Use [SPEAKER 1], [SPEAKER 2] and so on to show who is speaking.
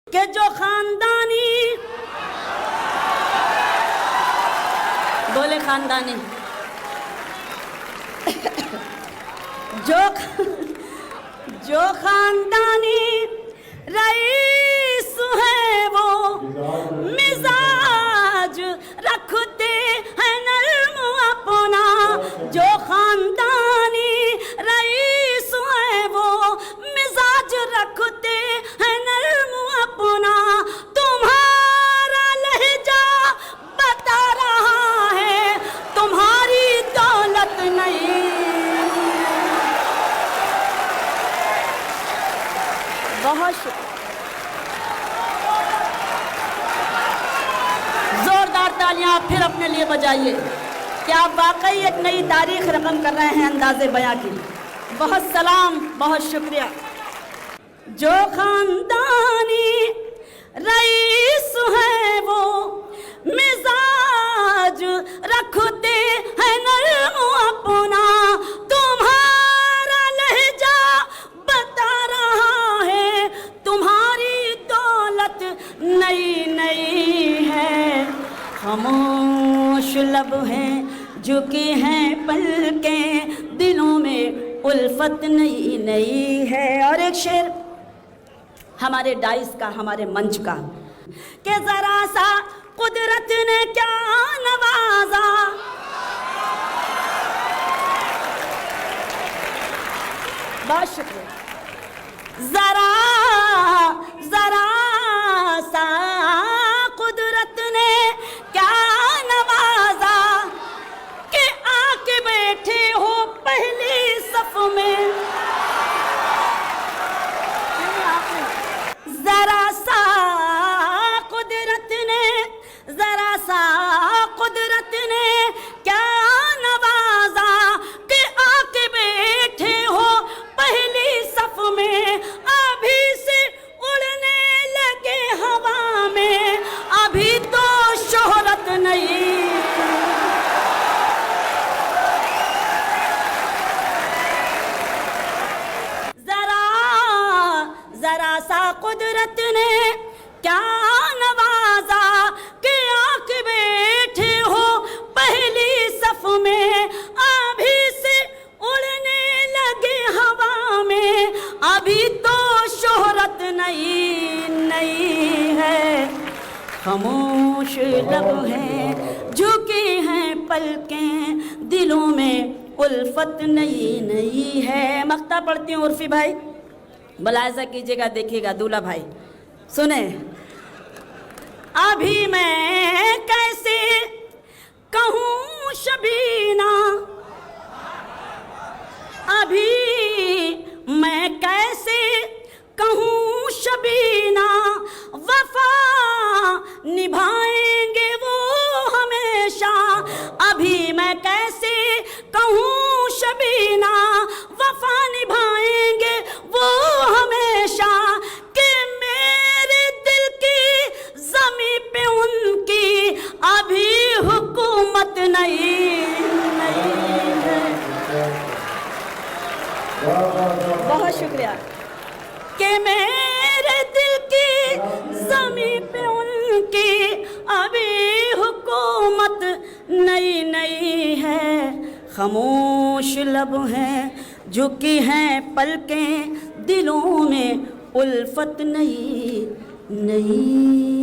[SPEAKER 1] कि जो खानदानी बोले खानदानी जो खानदानी रईस है वो मिजाज रखते हैं नर्म अपना। जो खानदानी रईस है वो मिजाज रखते हैं नर्म अपना। तुम्हारा लहजा बता रहा है तुम्हारी दौलत नहीं। बहुत जोरदार तालियां फिर अपने लिए बजाइए कि आप वाकई एक नई तारीख रकम कर रहे हैं अंदाज़े बयां की। बहुत सलाम, बहुत शुक्रिया। जो खानदानी रईस है वो मिजाज रखते हैं नर्म अपना। तुम्हारा लहजा बता रहा है तुम्हारी दौलत नई नई है। खामोश लब हैं झुकी हैं पलकें दिलों में उल्फत नई नई है। और एक शेर हमारे डाइस का, हमारे मंच का, कि जरा सा कुदरत ने क्या नवाजा। बहुत शुक्रिया। जरा जरा सा कुदरत ने क्या नवाजा कि आके बैठे हो पहली सफ में। जरा सा कुदरत ने, जरा सा कुदरत ने क्या नवाजा कि आके बैठे हो पहली सफ में। अभी से उड़ने लगे हवा में, अभी तो शोहरत नहीं। जरा सा कुदरत ने क्या नवाजा कि आके बैठे हो पहली सफ में। अभी से उड़ने लगे हवा में, अभी तो शोहरत नहीं नहीं है। खामोश लब हैं झुकी हैं पलकें दिलों में उल्फत नई नई है। मक्ता पढ़ती हूँ उर्फी भाई, मुलाहिजा कीजिएगा, देखिएगा दूल्हा भाई सुने। अभी मैं कैसे कहूँ शबीना, अभी मैं कैसे कहूँ शबीना। वफा निभाएंगे वो हमेशा। अभी मैं कैसे कहूँ शबीना, वफा निभाएंगे वो हमेशा। कि मेरे दिल की ज़मीं पे उनकी अभी हुकूमत नहीं है। बहुत शुक्रिया। कि मेरे दिल की ज़मीं पे उनकी अभी हुकूमत नई नई है। खामोश लब हैं झुकी हैं पलकें दिलों में उल्फत नई नई।